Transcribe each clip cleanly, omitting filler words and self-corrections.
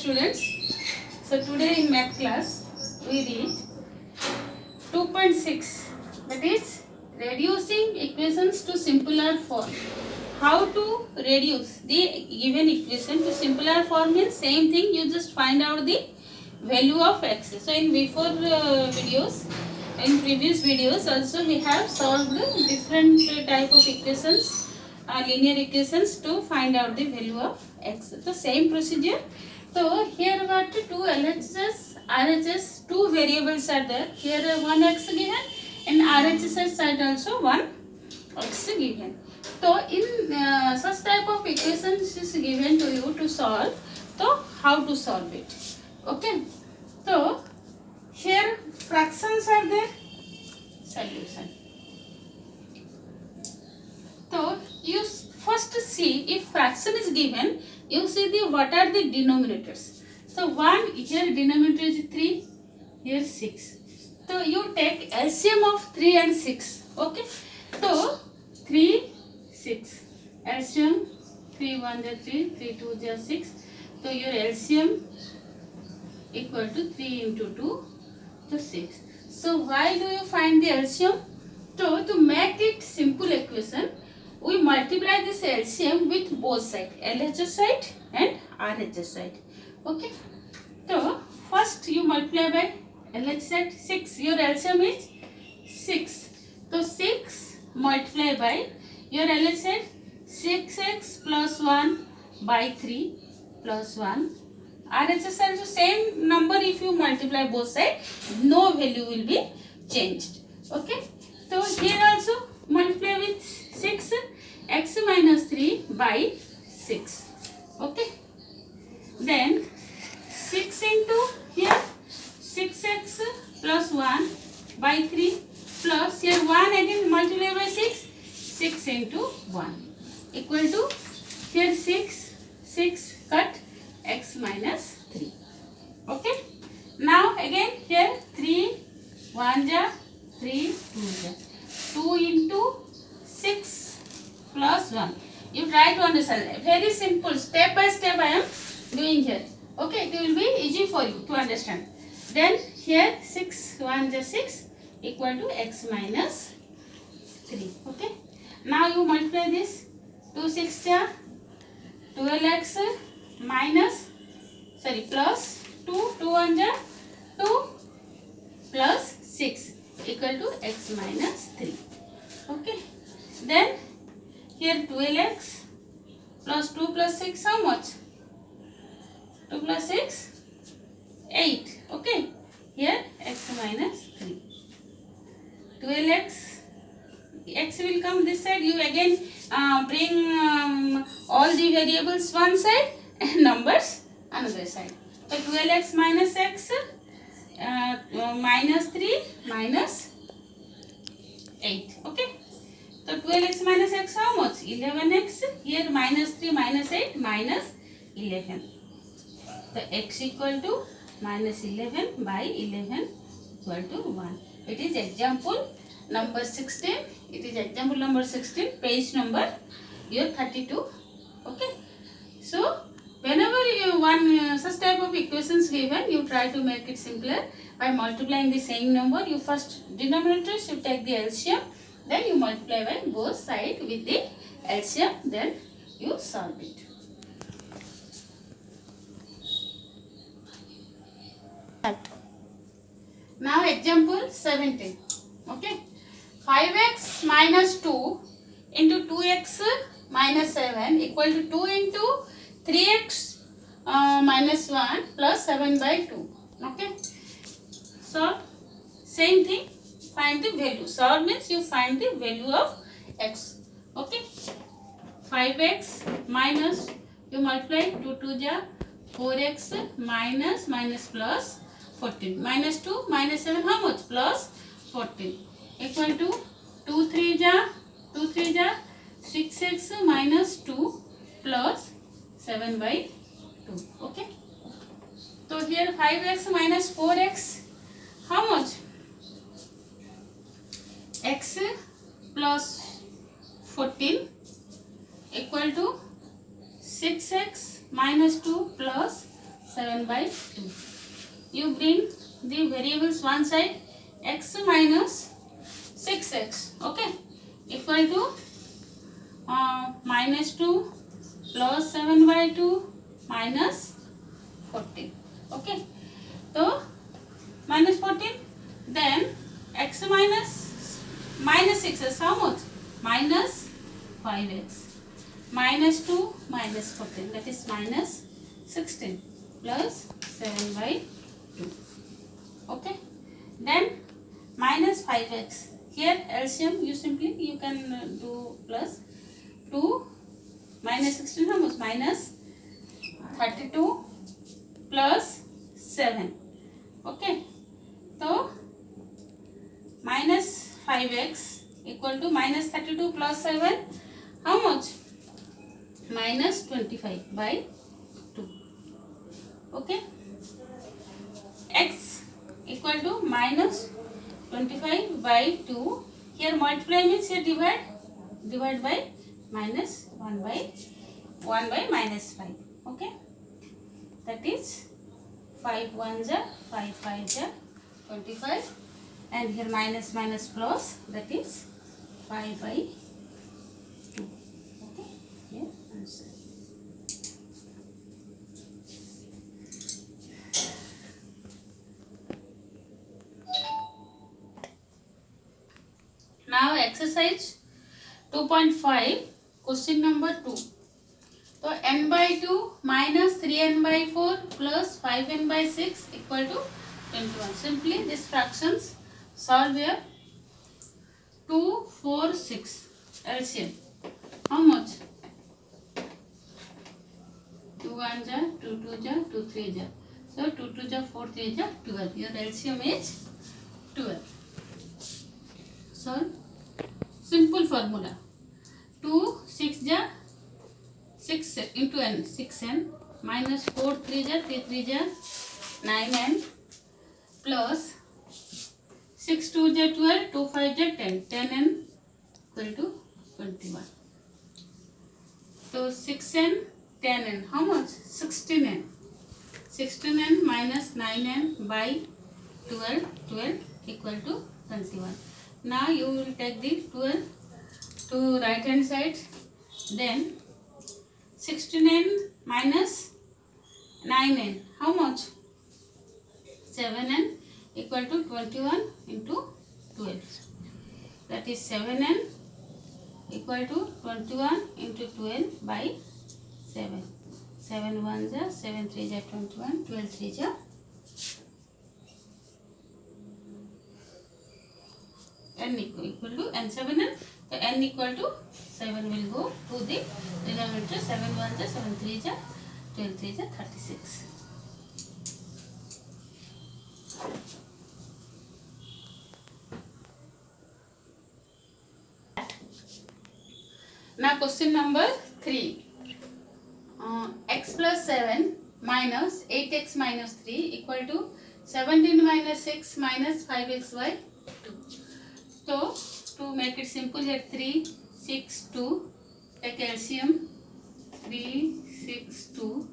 students. So today in math class we read 2.6, that is reducing equations to simpler form. How to reduce the given equation to simpler form means same thing, you just find out the value of x. So in previous videos also we have solved different type of equations, linear equations to find out the value of x. The same procedure. So here what two LHS, RHS, two variables are there. Here one x given and RHS side also one x given. So in such type of equations is given to you to solve. So how to solve it? Okay. So here fractions are there. Solution. So you first see if fraction is given, you see the what are the denominators. So 1 here denominator is 3, here 6. So you take LCM of 3 and 6. Okay. So 3, 6. LCM 3 1 is 3, 3 2 is 6. So your LCM equal to 3 into 2 to 6. So why do you find the LCM? So to make it simple equation, we multiply this LCM with both sides, LHS side and RHS side. Okay. So first you multiply by LHS side 6. Your LCM is 6. So 6 multiply by your LHS side 6x plus 1 by 3 plus 1. RHS also same number, if you multiply both sides, no value will be changed. Okay. So here also multiply with 6, x minus 3 by 6. Okay. Then 6 into here 6x plus 1 by 3 plus here 1 again multiply by 6, 6 into 1 equal to here 6 cut x minus 3. Okay. Now again here 3 1 ja 3 2 ja 2 into 6 plus 1. You try to understand. Very simple. Step by step I am doing here. Okay. It will be easy for you to understand. Then here 6 1 ja 6 equal to x minus 3. Okay. Now you multiply this 2 6 ja 12x minus plus 2 1 ja 2 plus 6 equal to x minus 3. Okay. Then here 12x plus 2 plus 6 how much? 2 plus 6 8. Okay. Here x minus 3. 12x x will come this side. You again bring all the variables one side and numbers another side. So 12x minus x minus 3 minus 8. Okay. So 12x minus x how much? 11x. Here minus 3 minus 8 minus 11. So x equal to minus 11 by 11 equal to 1. It is example number 16. It is example number 16, page number your 32. Okay. So whenever you want such type of equations given, you try to make it simpler by multiplying the same number. You first denominators you take the LCM, then you multiply by both sides with the LCM, then you solve it. Now example 17. Okay. 5x minus 2 into 2x minus 7 equal to 2 into 3x minus 1 plus 7 by 2. Okay. So same thing, find the value. Solve means you find the value of x. Okay. 5x minus you multiply 2 2 ja 4x minus plus 14 minus 2 minus 7 how much? Plus 14 equal to 2 3 ja 6x minus 2 plus 7 by 2. Okay. So here 5x minus 4x how much? X plus 14 equal to 6x minus 2 plus 7 7 by 2. You bring the variables one side, x minus 6x, okay, equal to minus 2 plus 7 by 2 minus 14, okay. So minus 14, then x minus 6x, how much? Minus 5x, minus 2 minus 14, that is minus 16 plus 7 by 2, okay. Then minus 5x, here LCM you can do plus 2 minus 16, how much? Minus 32 plus 7, okay. So minus 5x equal to minus 32 plus 7, how much? Minus 25 by 2, okay. X equal to minus 25 by 2, here multiply means here divide by minus 1 by minus 5, okay. That is 5 1s are 5 5s are 25, and here minus minus plus, that is 5 by 2, okay. Here answer. Now exercise 2.5, question number 2. So n by 2 minus 3n by 4 plus 5n by 6 equal to 21. Simply these fractions solve here. 2 4 6 LCM, how much? 2 1s are 2 2s are 2 3s are, so 2 2s are 4 3s are 12. Your LCM is 12. So simple formula, 2 6 are 6 into n, 6n minus 4 3 are 3 3 are 9n plus 6 2 are 12, 2 5 are 10, 10n equal to 21. So 6n 10n, how much? 16n. 16n minus 9n by 12, 12 equal to 21. Now you will take the 12 to right hand side, then 16n minus 9n, how much? 7n equal to 21 into 12, that is 7n equal to 21 into 12 by 7. 7 1s are 7 3s are 21, 12 3s are n equal to n 7n. So n equal to 7 will go to the denominator. 7 1s are 7 3s are 12 3s are 36. Now question number 3. X plus 7 minus 8x minus 3 equal to 17 minus 6 minus 5x by 2. So to make it simple, here 3 6 2, take LCM, 3 6 2,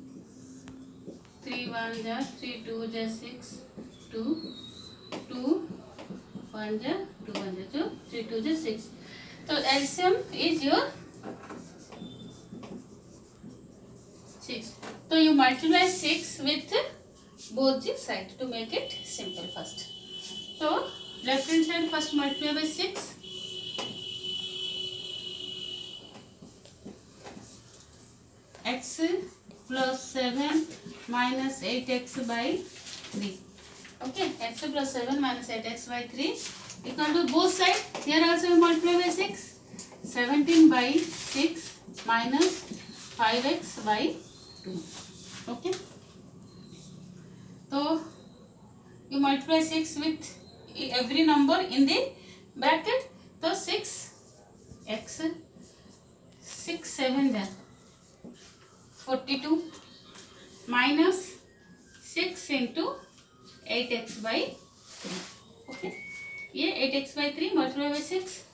3 1 ja 3 2 ja 6, 2 2 1 ja 2 1 ja, so 3 2 ja 6. So LCM is your 6. So you multiply 6 with both the sides to make it simple first. So left hand side first multiply by 6. X plus 7 minus 8x by 3. Okay, x plus 7 minus 8x by 3 equal to both sides. Here also you multiply by 6. 17 by 6 minus 5x by 2. Okay. So you multiply 6 with every number in the bracket. So 6 x 6 7 there 42 minus 6 into 8x by 3. Okay. Here 8x by 3 multiply by 6.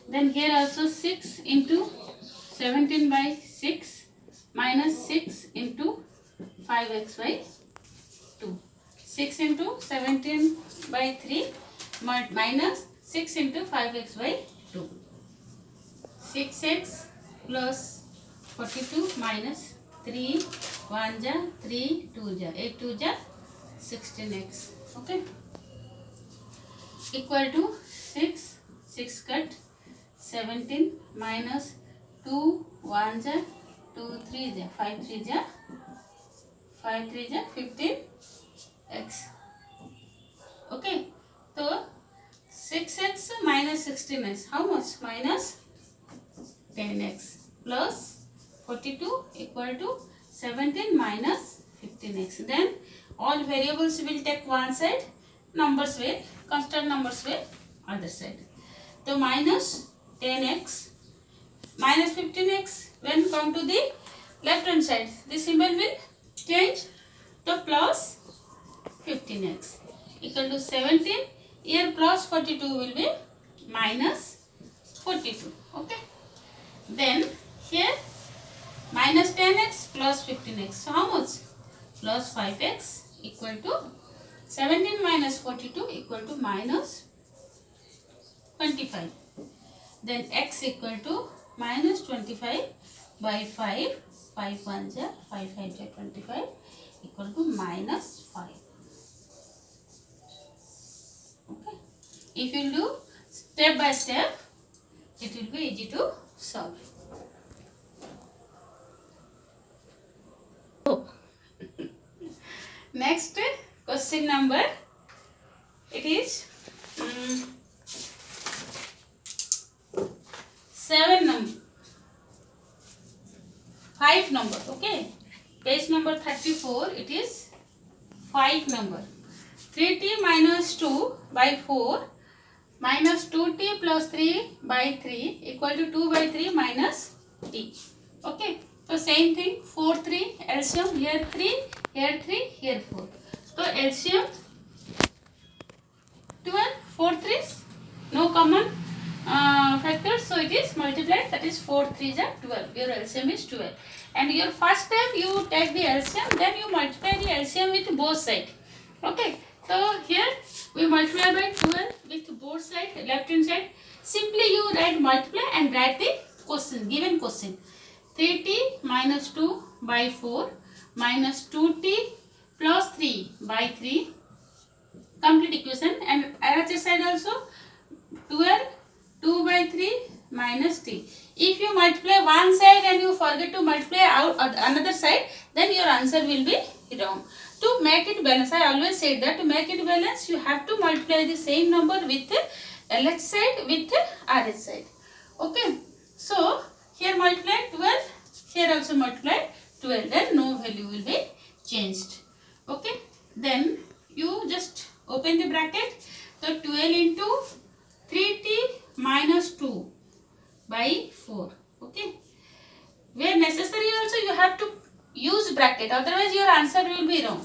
Then here also 6 into 17 by 6 minus 6 into 5x by 6 into 17 by 3 minus 6 into 5x by 2. 6x plus 42 minus 3 1 ja 3 2 ja 8 2 ja 16x. Okay, equal to 6 cut 17 minus 2 1 ja 2 3 ja 5 3 ja 15x. Okay, so 6x minus 16x, how much? Minus 10x plus 42 equal to 17 minus 15x. Then all variables will take one side, numbers will, constant numbers will other side. So minus 10x minus 15x, when come to the left hand side, the symbol will change to plus 15x equal to 17. Here plus 42 will be minus 42. Okay. Then here minus 10x plus 15x. So how much? Plus 5x equal to 17 minus 42 equal to minus 25. Then x equal to minus 25 by 5. 5 1 ja 5 5 ja 25 equal to minus 5. Okay. If you do step by step, it will be easy to solve. Next question number, it is 5 number. Okay, page number 34, it is 5 number. 3t minus 2 by 4 minus 2t plus 3 by 3 equal to 2 by 3 minus t. Okay, so same thing, 4 3 LCM, here 3, here 3, here 4. So LCM 12, 4 3s, no common factors, so it is multiplied, that is 4 3s are 12. Your LCM is 12. And your first step, you take the LCM, then you multiply the LCM with both sides. Okay, so here we multiply by 12 with both sides, left hand side. Simply you write multiply and write the question, given question. 3t minus 2 by 4 minus 2t plus 3 by 3, complete equation, and other side also 12 2 by 3 minus t. If you multiply one side and you forget to multiply out another side, then your answer will be wrong. To make it balance, I always said that to make it balance, you have to multiply the same number with LH side with RH side. Okay, so here multiply 12, here also multiply 12, then no value will be changed. Okay, then you just open the bracket. So 12 into 3t minus 2 by 4. Okay, where necessary also you have to use bracket, otherwise your answer will be wrong.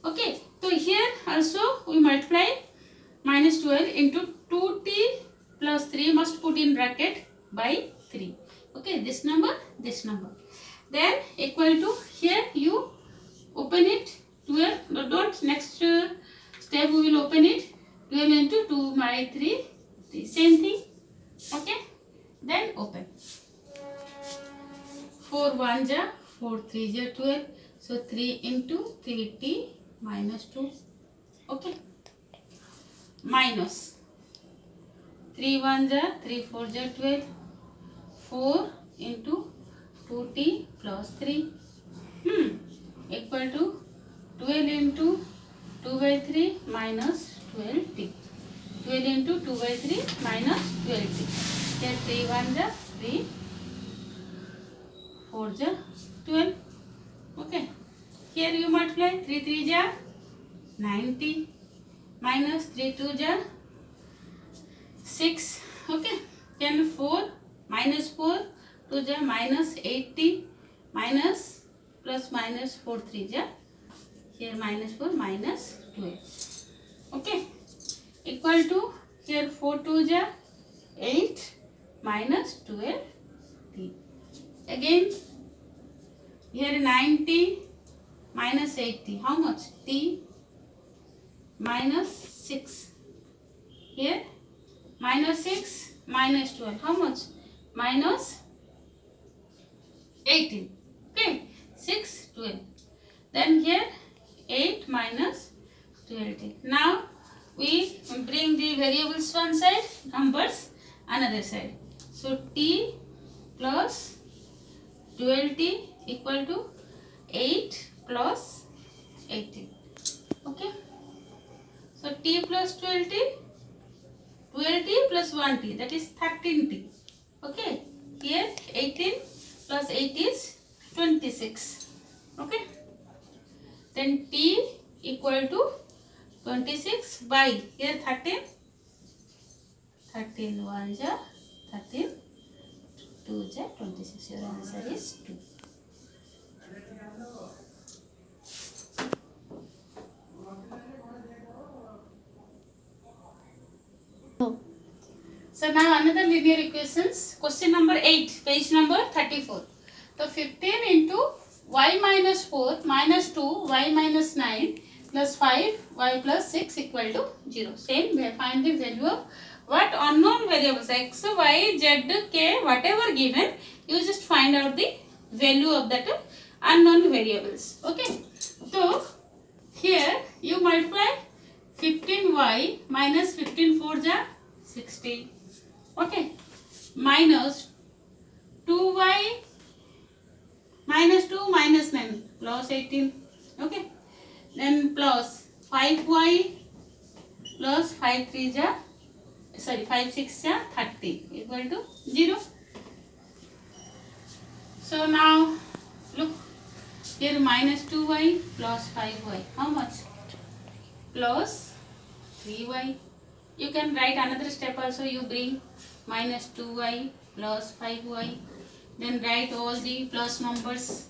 Okay, so here also we multiply minus 12 into 2t plus 3, must put in bracket, by 3. Okay, this number, then equal to, here you open it 12, don't, next step we will open it 12 into 2 by 3, same thing. Okay, then open 4 1 ja 4 3 ja 12, so 3 into 3t minus 2. Okay, minus 3 1 ja 3 4 ja 12, 4 into 2t plus 3 equal to 12 into 2 by 3 minus 12t. 12 into 2 by 3 minus 12t. Here 3 1 ja 3, 4 ja 12. Okay, here you multiply 3 3 ja 90 minus 3 2 ja 6. Okay, then 4 minus 4 2 ja minus 80 minus plus minus 4 3 ja, here minus 4 minus 12. Okay, equal to, here 4 2 ja 8 minus 12t. Again here 90 minus 80, how much? T. minus 6. Here minus 6 minus 12. How much? Minus 18. Okay, 6, 12. Then here 8 minus 12t. Now we bring the variables one side, numbers another side. So t plus 12t equal to 8 plus 18. Okay. So t plus 12t, 12t plus 1t, that is 13t. Okay. Here 18 plus 8 is 26. Okay. Then t equal to 26 by here 13. 13 1 ja 13, 2 ja 26. Your answer is 2. So now another linear equations. Question number 8, page number 34. So 15 into y minus 4 minus 2 y minus 9 plus 5 y plus 6 equal to 0. Same, we find the value of what unknown variables x, y, z, k, whatever given, you just find out the value of that unknown variables. Okay. So here you multiply 15y minus 15 4 ja 60. Okay, minus 2y minus 2 minus 9 plus 18. Okay, then plus 5y plus 5 3 ja 5 6 ja 30 equal to 0. So now look here, minus 2y plus 5y, how much? Plus 3y. You can write another step also. You bring minus 2y plus 5y. Then write all the plus numbers.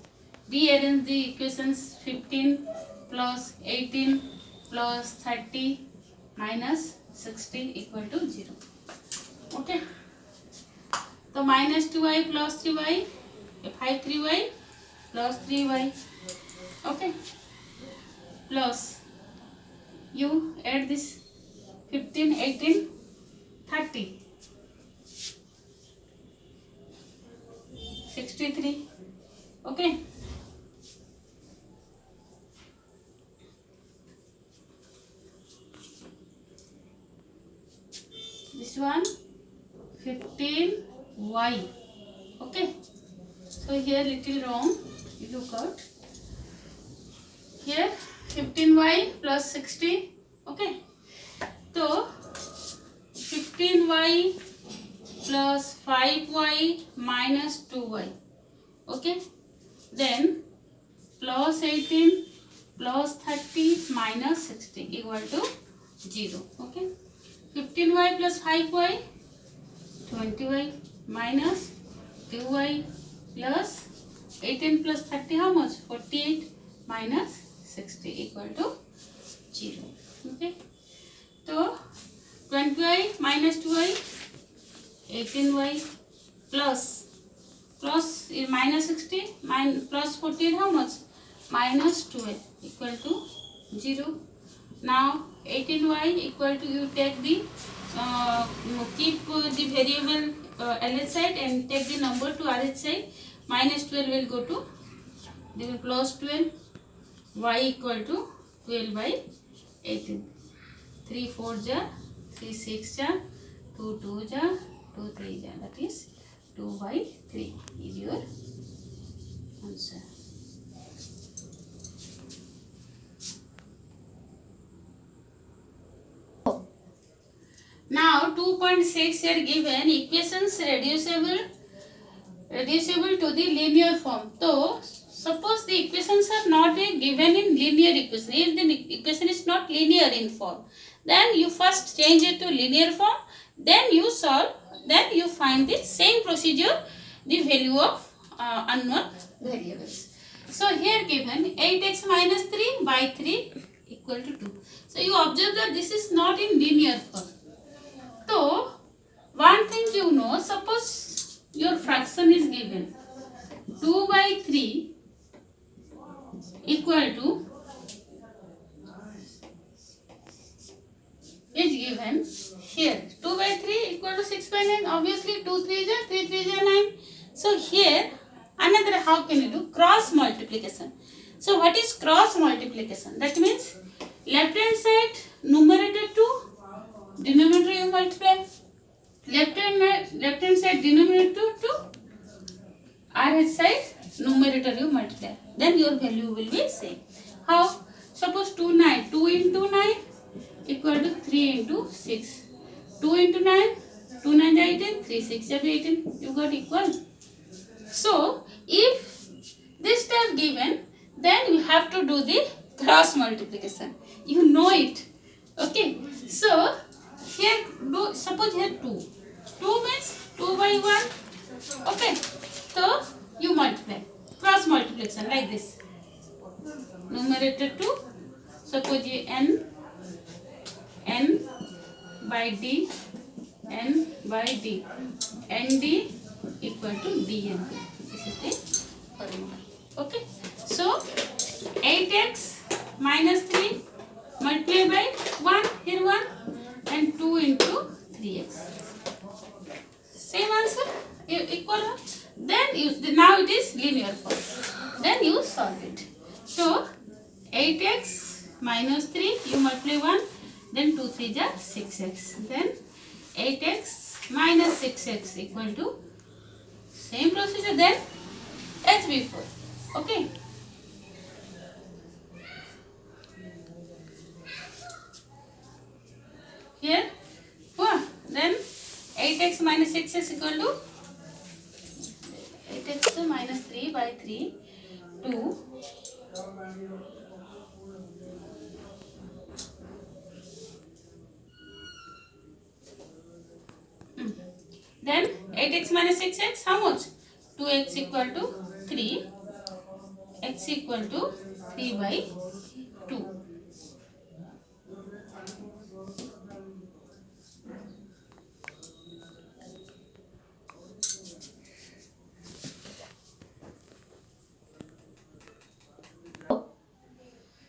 Rearrange the equations. 15 plus 18 plus 30 minus 60 equal to 0. Okay. So minus 2y plus 3y, 5 3y plus 3y. Okay. Plus you add this 15, 18, 30, 63. Okay. This one 15y. Okay. So here little wrong. You look out. Here 15y plus 60. Okay. So 15y plus 5y minus 2y. Okay. Then plus 18 plus 30 minus 60 equal to 0. Okay. 15y plus 5y 20y minus 2y plus 18 plus 30, how much? 48 minus 60 equal to 0. Okay. So 20y minus 2y, 18y plus minus 60 plus 48, how much? Minus 12 equal to 0. Now 18y equal to, you take the keep the variable LH side and take the number to RH side. Minus 12 will go to the plus 12. Y equal to 12 by 18. 3 4 ja 3 6 ja 2 2 ja 2 3 ja, that is 2 by 3 is your answer. Now 2.6 here given equations reducible to the linear form. So suppose the equations are not given in linear equation. If the equation is not linear in form, then you first change it to linear form, then you solve, then you find the same procedure, the value of unknown variables. So here given 8x minus 3 by 3 equal to 2. So you observe that this is not in linear form. So one thing you know, suppose your fraction is given 2 by 3 equal to is given here 2 by 3 equal to 6 by 9. Obviously 2 3 is 3 3 is 9. So here another, how can you do cross multiplication? So what is cross multiplication? That means left hand side numerator to denominator you multiply. Left hand side denominator to RH side numerator you multiply. Then your value will be same. How? Suppose 2 into 9 equal to 3 into 6. 2 into 9, 2 9 is 18, 3 6 is 18. You got equal. So if this term given, then you have to do the cross multiplication. You know it. Okay. So here do, suppose here 2. 2 means 2 by 1. Okay. So you multiply. Cross multiplication like this. Numerator 2. Suppose ये n by d, n by d, nd equal to dn. This is the formula. Okay. So 8x minus 3 multiply by 1, here 1, and 2 into 3x. Same answer, equal. Then now it is linear form. Then you solve it. So 8x minus 3, you multiply 1, then 2 3 is 6x. Then 8x minus 6x equal to same procedure then as before. Okay. Here, then 8x minus 6x equal to 8x minus 3 by 3, 2. Then 8x minus 6x, how much? 2x equal to 3, x equal to 3 by 2.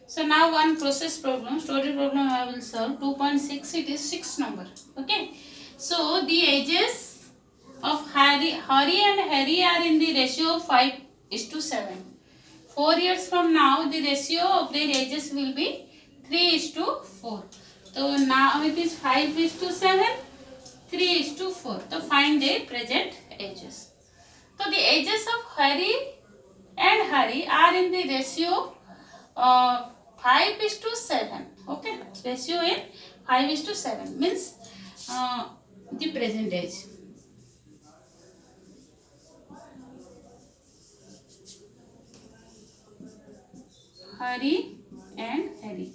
So now one process problem, story problem I will solve. 2.6, it is 6 number. Okay. So the ages of Hari and Harry are in the ratio of 5:7. 4 years from now, the ratio of their ages will be 3:4. So now it is 5:7, 3:4. So find their present ages. So the ages of Hari and Hari are in the ratio 5:7. Okay, ratio in 5:7 means the present age. Hari and Harry.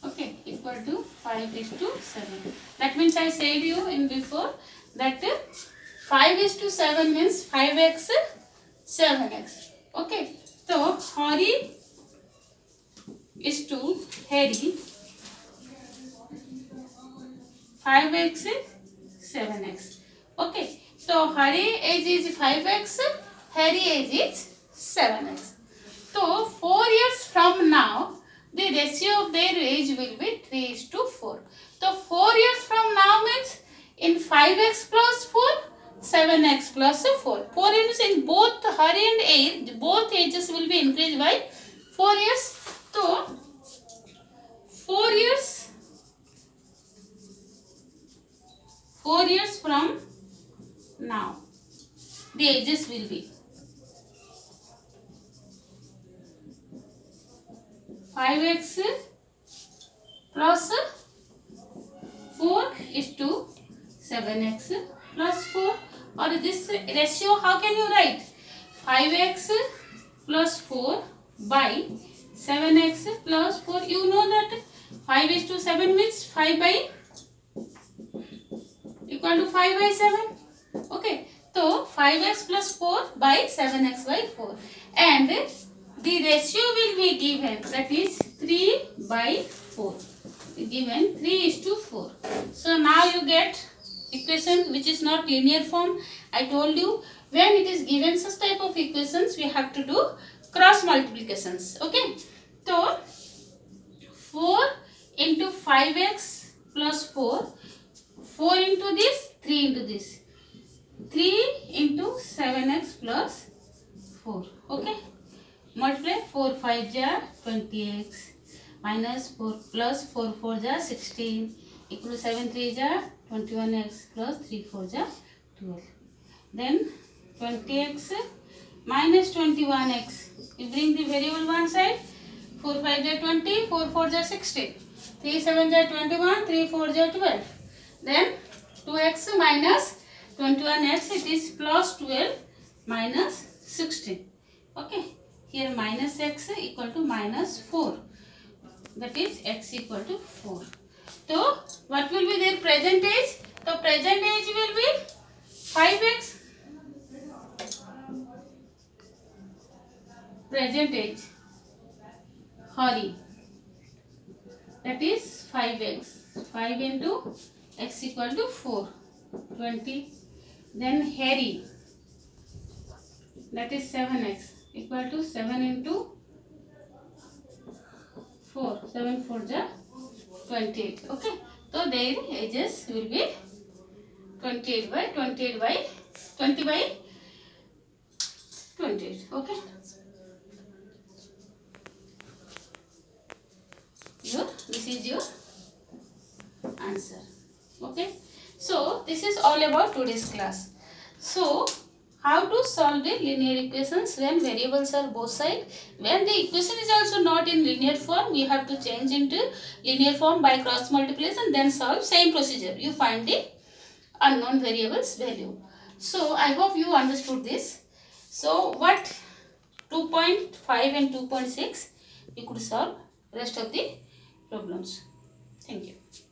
Okay, equal to 5:7. That means I said you in before that 5:7 means 5x, 7x. Okay, so Hari is to Harry 5x, 7x. Okay, so Hari age is 5x, Harry age is 7x. So 4 years from now, the ratio of their age will be 3:4. So 4 years from now means in 5x plus 4, 7x plus 4. 4 years in both Hari and age, both ages will be increased by 4 years. So 4 years from now, the ages will be 5x plus 4 is to 7x plus 4, or this ratio how can you write? 5x plus 4 by 7x plus 4. You know that 5:7 means 5 by equal to 5 by 7. Okay, so 5x plus 4 by 7x by 4, and the ratio will be given, that is 3 by 4. Given 3:4. So now you get equation which is not linear form. I told you when it is given such type of equations we have to do cross multiplications. Okay, so 4 into 5x plus 4. 4 into this, 3 into this. 3 into 7x plus 4. Okay. Multiply 4 5 ja 20x minus 4 plus 4 4 ja 16 equal to 7 3 ja 21x plus 3 4 ja 12. Then 20x minus 21x. You bring the variable one side. 4 5 ja 20, 4 4 ja 16. 3 7 ja 21, 3 4 ja 12. Then 2x minus 21x, it is plus 12 minus 16. Okay. Here minus x equal to minus 4. That is x equal to 4. So what will be their present age? The present age will be 5x. Present age. Hari. That is 5x. 5 into x equal to 4. 20. Then Harry. That is 7x equal to 7 into 4. 7 4 ja 28. Okay. So their ages will be 28 by 28 by 20 by 28. Okay. This is your answer. Okay. So this is all about today's class. So how to solve the linear equations when variables are both sides. When the equation is also not in linear form, we have to change into linear form by cross multiplication, then solve same procedure. You find the unknown variables value. So I hope you understood this. So what 2.5 and 2.6 you could solve rest of the problems. Thank you.